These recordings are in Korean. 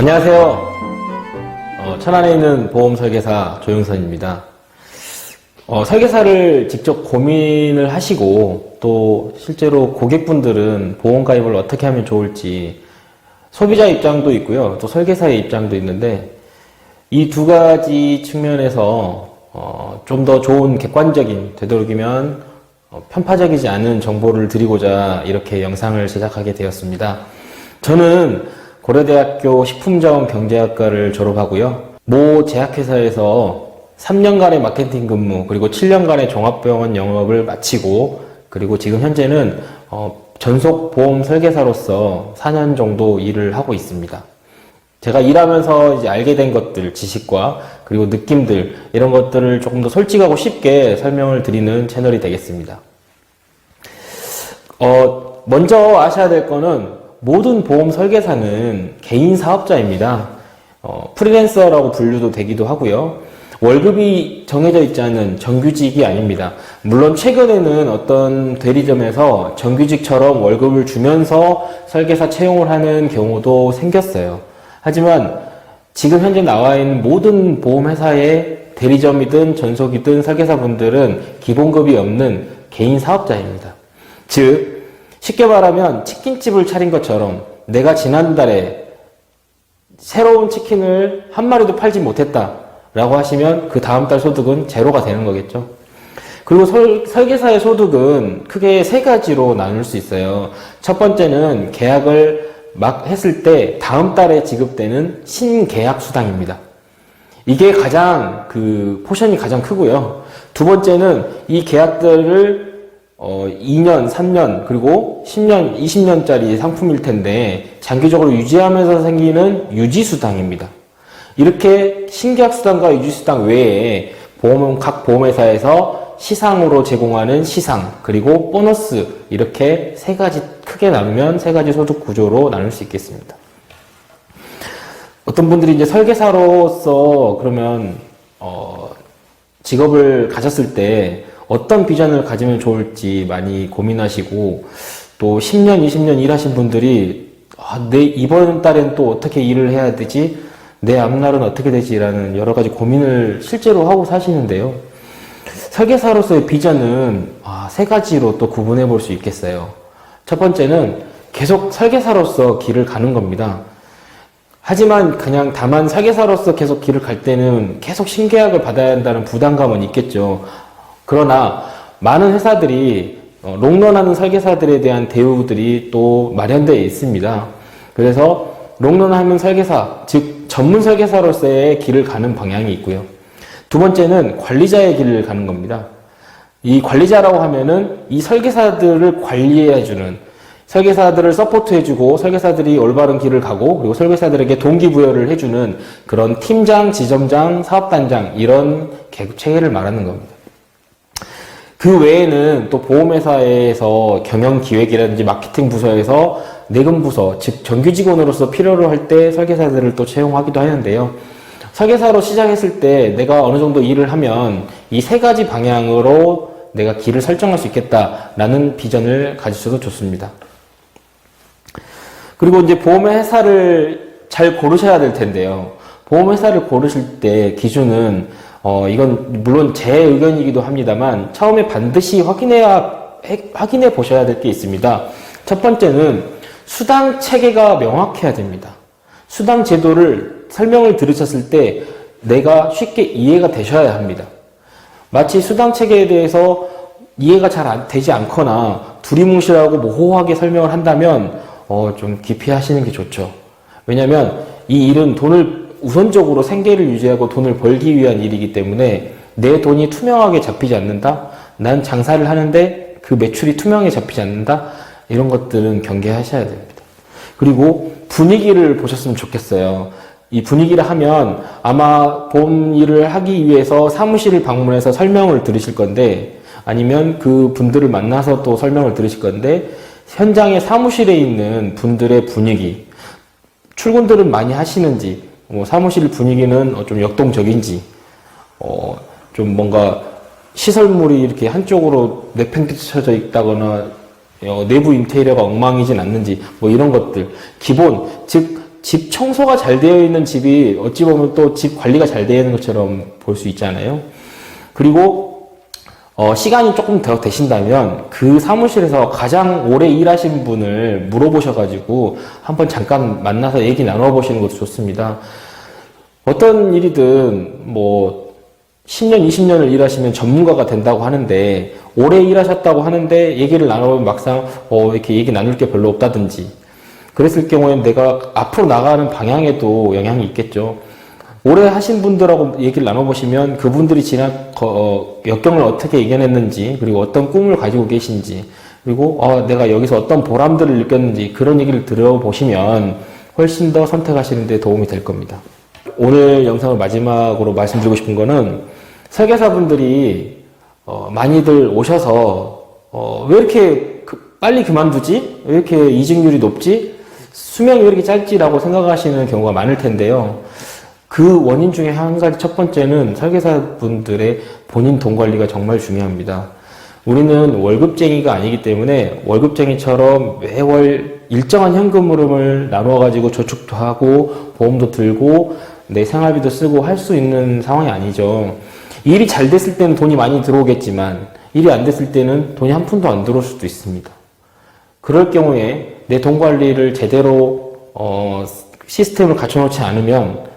안녕하세요. 천안에 있는 보험 설계사 조영선입니다. 설계사를 직접 고민을 하시고 또 실제로 고객분들은 보험 가입을 어떻게 하면 좋을지 소비자 입장도 있고요. 또 설계사의 입장도 있는데 이 두 가지 측면에서 좀 더 좋은 객관적인, 되도록이면 편파적이지 않은 정보를 드리고자 이렇게 영상을 제작하게 되었습니다. 저는 고려대학교 식품자원 경제학과를 졸업하고요. 모 제약회사에서 3년간의 마케팅 근무, 그리고 7년간의 종합병원 영업을 마치고, 그리고 지금 현재는 전속 보험 설계사로서 4년 정도 일을 하고 있습니다. 제가 일하면서 이제 알게 된 것들, 지식과 그리고 느낌들, 이런 것들을 조금 더 솔직하고 쉽게 설명을 드리는 채널이 되겠습니다. 먼저 아셔야 될 거는 모든 보험 설계사는 개인 사업자입니다. 프리랜서라고 분류도 되기도 하고요. 월급이 정해져 있지 않은 정규직이 아닙니다. 물론 최근에는 어떤 대리점에서 정규직처럼 월급을 주면서 설계사 채용을 하는 경우도 생겼어요. 하지만 지금 현재 나와 있는 모든 보험회사의 대리점이든 전속이든 설계사분들은 기본급이 없는 개인 사업자입니다. 즉, 쉽게 말하면 치킨집을 차린 것처럼 내가 지난달에 새로운 치킨을 한 마리도 팔지 못했다 라고 하시면 그 다음 달 소득은 제로가 되는 거겠죠. 그리고 설계사의 소득은 크게 세 가지로 나눌 수 있어요. 첫 번째는 계약을 막 했을 때 다음 달에 지급되는 신계약 수당입니다. 이게 가장 포션이 가장 크고요. 두 번째는 이 계약들을 2년, 3년, 그리고 10년, 20년짜리 상품일 텐데 장기적으로 유지하면서 생기는 유지수당입니다. 이렇게 신계약수당과 유지수당 외에 각 보험회사에서 시상으로 제공하는 시상, 그리고 보너스, 이렇게 세 가지 크게 나누면 세 가지 소득 구조로 나눌 수 있겠습니다. 어떤 분들이 이제 설계사로서 그러면 직업을 가졌을 때 어떤 비전을 가지면 좋을지 많이 고민하시고, 또 10년, 20년 일하신 분들이 내 이번 달엔 또 어떻게 일을 해야 되지? 내 앞날은 어떻게 되지? 라는 여러 가지 고민을 실제로 하고 사시는데요. 설계사로서의 비전은 세 가지로 또 구분해 볼 수 있겠어요. 첫 번째는 계속 설계사로서 길을 가는 겁니다. 하지만 그냥 다만 설계사로서 계속 길을 갈 때는 계속 신계약을 받아야 한다는 부담감은 있겠죠. 그러나 많은 회사들이 롱런하는 설계사들에 대한 대우들이 또 마련되어 있습니다. 그래서 롱런하는 설계사, 즉 전문 설계사로서의 길을 가는 방향이 있고요. 두 번째는 관리자의 길을 가는 겁니다. 이 관리자라고 하면은 이 설계사들을 관리해주는, 설계사들을 서포트해주고 설계사들이 올바른 길을 가고, 그리고 설계사들에게 동기부여를 해주는 그런 팀장, 지점장, 사업단장, 이런 계급 체계를 말하는 겁니다. 그 외에는 또 보험회사에서 경영기획이라든지 마케팅 부서에서 내금 부서, 즉 정규직원으로서 필요로 할 때 설계사들을 또 채용하기도 하는데요. 설계사로 시작했을 때 내가 어느 정도 일을 하면 이 세 가지 방향으로 내가 길을 설정할 수 있겠다라는 비전을 가지셔도 좋습니다. 그리고 이제 보험회사를 잘 고르셔야 될 텐데요. 보험회사를 고르실 때 기준은 이건 물론 제 의견이기도 합니다만 처음에 반드시 확인해 보셔야 될 게 있습니다. 첫 번째는 수당 체계가 명확해야 됩니다. 수당 제도를 설명을 들으셨을 때 내가 쉽게 이해가 되셔야 합니다. 마치 수당 체계에 대해서 이해가 잘 되지 않거나 두리뭉실하고 모호하게 설명을 한다면 좀 깊이 하시는 게 좋죠. 왜냐하면 이 일은 돈을 우선적으로 생계를 유지하고 돈을 벌기 위한 일이기 때문에 내 돈이 투명하게 잡히지 않는다? 난 장사를 하는데 그 매출이 투명하게 잡히지 않는다? 이런 것들은 경계하셔야 됩니다. 그리고 분위기를 보셨으면 좋겠어요. 이 분위기를 하면 아마 보험 일을 하기 위해서 사무실을 방문해서 설명을 들으실 건데, 아니면 그 분들을 만나서 또 설명을 들으실 건데, 현장의 사무실에 있는 분들의 분위기, 출근들은 많이 하시는지, 사무실 분위기는 좀 역동적인지, 좀 뭔가 시설물이 이렇게 한쪽으로 내팽개쳐져 있다거나 내부 인테리어가 엉망이진 않는지, 이런 것들, 기본, 즉 집 청소가 잘 되어 있는 집이 어찌 보면 또 집 관리가 잘 되어 있는 것처럼 볼 수 있잖아요. 그리고 시간이 조금 더 되신다면 그 사무실에서 가장 오래 일하신 분을 물어보셔가지고 한번 잠깐 만나서 얘기 나눠보시는 것도 좋습니다. 어떤 일이든 뭐 10년, 20년을 일하시면 전문가가 된다고 하는데 오래 일하셨다고 하는데 얘기를 나눠보면 막상 이렇게 얘기 나눌 게 별로 없다든지 그랬을 경우에는 내가 앞으로 나가는 방향에도 영향이 있겠죠. 오래 하신 분들하고 얘기를 나눠보시면 그분들이 지난 역경을 어떻게 이겨냈는지 그리고 어떤 꿈을 가지고 계신지 그리고 내가 여기서 어떤 보람들을 느꼈는지 그런 얘기를 들어보시면 훨씬 더 선택하시는 데 도움이 될 겁니다. 오늘 영상을 마지막으로 말씀드리고 싶은 거는 설계사분들이 많이들 오셔서 왜 이렇게 빨리 그만두지? 왜 이렇게 이직률이 높지? 수명이 왜 이렇게 짧지라고 생각하시는 경우가 많을 텐데요. 그 원인 중에 한 가지 첫 번째는 설계사분들의 본인 돈 관리가 정말 중요합니다. 우리는 월급쟁이가 아니기 때문에 월급쟁이처럼 매월 일정한 현금 흐름을 나누어 가지고 저축도 하고 보험도 들고 내 생활비도 쓰고 할 수 있는 상황이 아니죠. 일이 잘 됐을 때는 돈이 많이 들어오겠지만 일이 안 됐을 때는 돈이 한 푼도 안 들어올 수도 있습니다. 그럴 경우에 내 돈 관리를 제대로 시스템을 갖춰놓지 않으면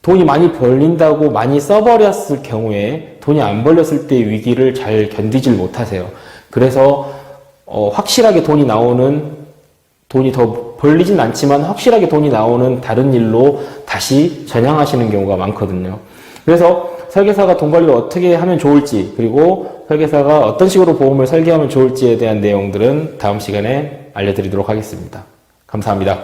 돈이 많이 벌린다고 많이 써버렸을 경우에 돈이 안 벌렸을 때의 위기를 잘 견디질 못하세요. 그래서 확실하게 돈이 더 벌리진 않지만 확실하게 돈이 나오는 다른 일로 다시 전향하시는 경우가 많거든요. 그래서 설계사가 돈 관리를 어떻게 하면 좋을지 그리고 설계사가 어떤 식으로 보험을 설계하면 좋을지에 대한 내용들은 다음 시간에 알려드리도록 하겠습니다. 감사합니다.